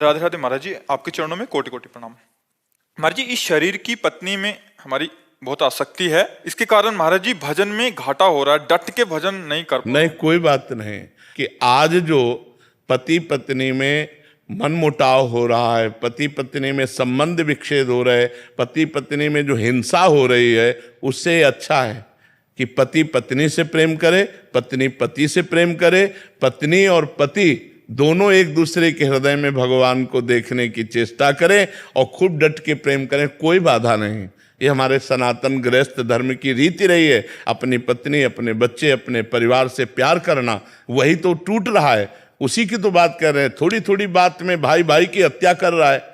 राधे राधे महाराज जी, आपके चरणों में कोटि कोटि प्रणाम। महाराज जी, इस शरीर की पत्नी में हमारी बहुत आसक्ति है, इसके कारण महाराज जी भजन में घाटा हो रहा है, डट के भजन नहीं कर पा नहीं, कोई बात नहीं कि आज जो पति पत्नी में मनमुटाव हो रहा है, पति पत्नी में संबंध विच्छेद हो रहे, पति पत्नी में जो हिंसा हो रही है, उससे अच्छा है कि पति पत्नी से प्रेम करे, पत्नी पति से प्रेम करे, पत्नी और पति दोनों एक दूसरे के हृदय में भगवान को देखने की चेष्टा करें और खूब डट के प्रेम करें। कोई बाधा नहीं। ये हमारे सनातन गृहस्थ धर्म की रीति रही है। अपनी पत्नी, अपने बच्चे, अपने परिवार से प्यार करना, वही तो टूट रहा है। उसी की तो बात कर रहे हैं। थोड़ी थोड़ी बात में भाई भाई की हत्या कर रहा है,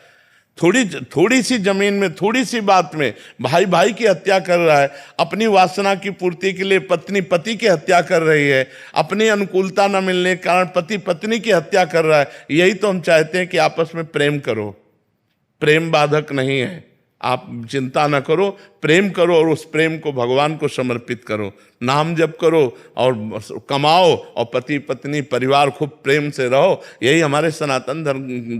थोड़ी सी जमीन में, थोड़ी सी बात में भाई भाई की हत्या कर रहा है। अपनी वासना की पूर्ति के लिए पत्नी पति की हत्या कर रही है, अपनी अनुकूलता न मिलने के कारण पति पत्नी की हत्या कर रहा है। यही तो हम चाहते हैं कि आपस में प्रेम करो। प्रेम बाधक नहीं है, आप चिंता न करो, प्रेम करो और उस प्रेम को भगवान को समर्पित करो। नाम जप करो और कमाओ और पति पत्नी परिवार खूब प्रेम से रहो। यही हमारे सनातन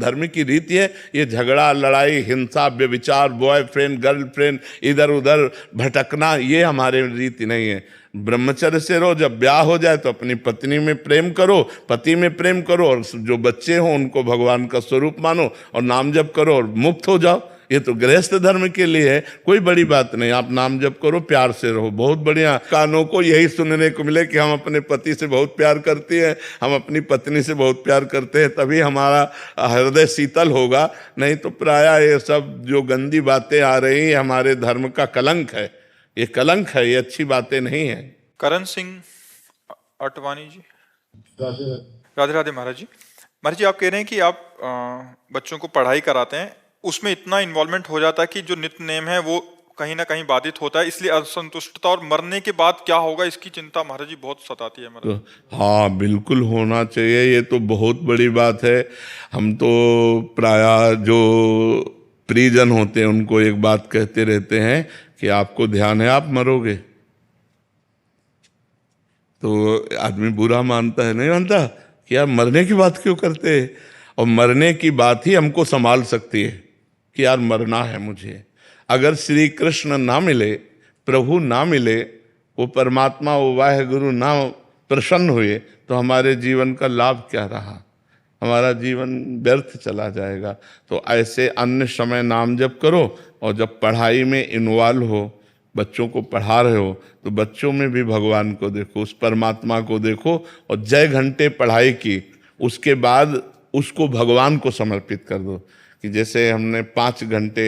धर्म की रीति है। ये झगड़ा, लड़ाई, हिंसा, व्यभिचार, बॉयफ्रेंड गर्लफ्रेंड, इधर उधर भटकना, ये हमारे रीति नहीं है। ब्रह्मचर्य से रहो। जब ब्याह हो जाए तो अपनी पत्नी में प्रेम करो, पति में प्रेम करो, और जो बच्चे हों उनको भगवान का स्वरूप मानो और नाम जप करो और मुक्त हो जाओ। ये तो गृहस्थ धर्म के लिए है, कोई बड़ी बात नहीं। आप नाम जप करो, प्यार से रहो, बहुत बढ़िया। कानों को यही सुनने को मिले कि हम अपने पति से बहुत प्यार करते हैं, हम अपनी पत्नी से बहुत प्यार करते हैं, तभी हमारा हृदय शीतल होगा। नहीं तो प्रायः ये सब जो गंदी बातें आ रही है हमारे धर्म का कलंक है। ये कलंक है, ये अच्छी बातें नहीं है। करण सिंह अटवानी जी, राधे राधे महाराज जी। महाराज जी, आप कह रहे हैं कि आप बच्चों को पढ़ाई कराते हैं, उसमें इतना इन्वॉल्वमेंट हो जाता है कि जो नित्य नेम है वो कहीं ना कहीं बाधित होता है, इसलिए असंतुष्टता और मरने के बाद क्या होगा इसकी चिंता महाराज जी बहुत सताती है महाराज। तो हाँ, बिल्कुल होना चाहिए। ये तो बहुत बड़ी बात है। हम तो प्रायः जो परिजन होते हैं उनको एक बात कहते रहते हैं कि आपको ध्यान है आप मरोगे। तो आदमी बुरा मानता है, नहीं मानता कि यार मरने की बात क्यों करते हैं। और मरने की बात ही हमको संभाल सकती है कि यार मरना है मुझे। अगर श्री कृष्ण ना मिले, प्रभु ना मिले, वो परमात्मा, वो वाहेगुरु ना प्रसन्न हुए, तो हमारे जीवन का लाभ क्या रहा। हमारा जीवन व्यर्थ चला जाएगा। तो ऐसे अन्य समय नाम जप करो, और जब पढ़ाई में इन्वॉल्व हो, बच्चों को पढ़ा रहे हो, तो बच्चों में भी भगवान को देखो, उस परमात्मा को देखो। और जय घंटे पढ़ाई की, उसके बाद उसको भगवान को समर्पित कर दो। कि जैसे हमने 5 घंटे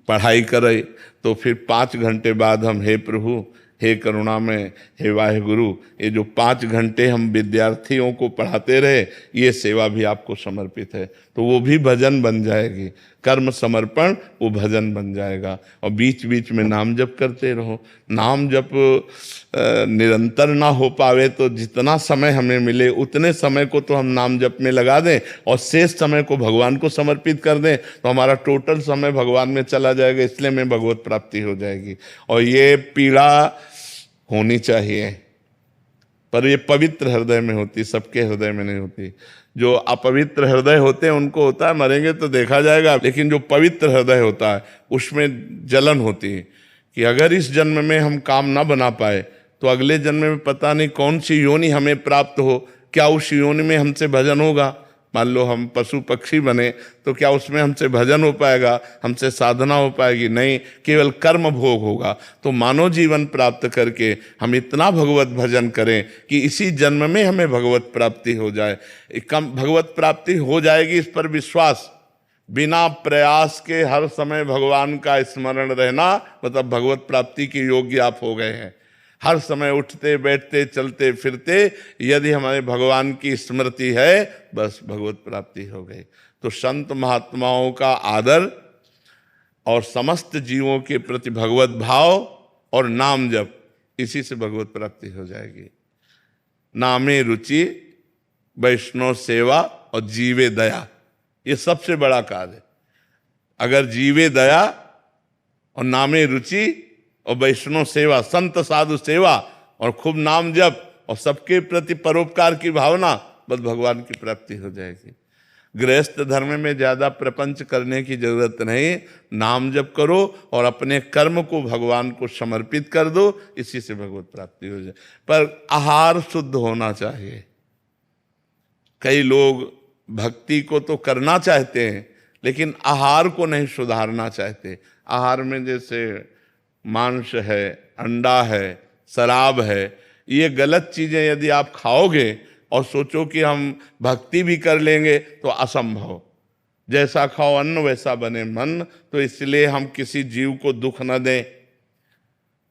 पढ़ाई कराई, तो फिर 5 घंटे बाद हम हे प्रभु, हे करुणामय, हे वाहेगुरु, ये जो 5 घंटे हम विद्यार्थियों को पढ़ाते रहे, ये सेवा भी आपको समर्पित है। तो वो भी भजन बन जाएगी। कर्म समर्पण वो भजन बन जाएगा। और बीच बीच में नाम जप करते रहो। नाम जप निरंतर ना हो पावे तो जितना समय हमें मिले उतने समय को तो हम नाम जप में लगा दें, और शेष समय को भगवान को समर्पित कर दें, तो हमारा टोटल समय भगवान में चला जाएगा। इसलिए में भगवत प्राप्ति हो जाएगी। और ये पीड़ा होनी चाहिए, पर ये पवित्र हृदय में होती, सबके हृदय में नहीं होती। जो अपवित्र हृदय होते हैं उनको होता है, मरेंगे तो देखा जाएगा। लेकिन जो पवित्र हृदय होता है उसमें जलन होती है कि अगर इस जन्म में हम काम ना बना पाए तो अगले जन्म में पता नहीं कौन सी योनि हमें प्राप्त हो। क्या उस योनि में हमसे भजन होगा। मान लो हम पशु पक्षी बने, तो क्या उसमें हमसे भजन हो पाएगा, हमसे साधना हो पाएगी? नहीं, केवल कर्म भोग होगा। तो मानव जीवन प्राप्त करके हम इतना भगवत भजन करें कि इसी जन्म में हमें भगवत प्राप्ति हो जाए। कम भगवत प्राप्ति हो जाएगी, इस पर विश्वास। बिना प्रयास के हर समय भगवान का स्मरण रहना मतलब भगवत प्राप्ति के योग्य आप हो गए हैं। हर समय उठते बैठते चलते फिरते यदि हमारे भगवान की स्मृति है, बस भगवत प्राप्ति हो गई। तो संत महात्माओं का आदर और समस्त जीवों के प्रति भगवत भाव और नाम जप, इसी से भगवत प्राप्ति हो जाएगी। नामे रुचि, वैष्णव सेवा और जीवे दया, ये सबसे बड़ा कार्य। अगर जीवे दया और नामे रुचि और वैष्णव सेवा, संत साधु सेवा और खूब नाम जप और सबके प्रति परोपकार की भावना, बस भगवान की प्राप्ति हो जाएगी। गृहस्थ धर्म में ज्यादा प्रपंच करने की जरूरत नहीं, नाम जप करो और अपने कर्म को भगवान को समर्पित कर दो, इसी से भगवत प्राप्ति हो जाए। पर आहार शुद्ध होना चाहिए। कई लोग भक्ति को तो करना चाहते हैं लेकिन आहार को नहीं सुधारना चाहते। आहार में जैसे मांस है, अंडा है, शराब है, ये गलत चीजें यदि आप खाओगे और सोचो कि हम भक्ति भी कर लेंगे तो असंभव। जैसा खाओ अन्न वैसा बने मन, तो इसलिए हम किसी जीव को दुख न दें।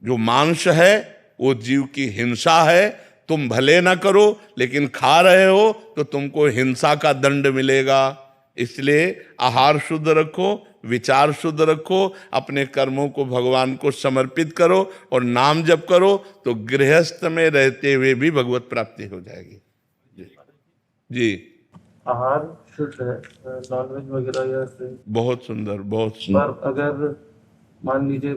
जो मांस है वो जीव की हिंसा है, तुम भले ना करो लेकिन खा रहे हो तो तुमको हिंसा का दंड मिलेगा। इसलिए आहार शुद्ध रखो, विचार शुद्ध रखो, अपने कर्मों को भगवान को समर्पित करो और नाम जप करो, तो गृहस्थ में रहते हुए भी भगवत प्राप्ति हो जाएगी। जी आहार शुद्ध है, नॉनवेज वगैरह या से, बहुत सुंदर, बहुत सुंदर। पर अगर मान लीजिए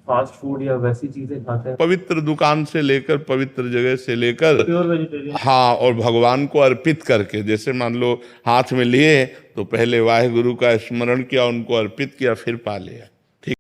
फास्ट फूड या वैसी चीजें खाते हैं, पवित्र दुकान से लेकर, पवित्र जगह से लेकर, प्योर वेजिटेरियन, हाँ, और भगवान को अर्पित करके, जैसे मान लो हाथ में लिए तो पहले वाहे गुरु का स्मरण किया, उनको अर्पित किया, फिर पा लिया।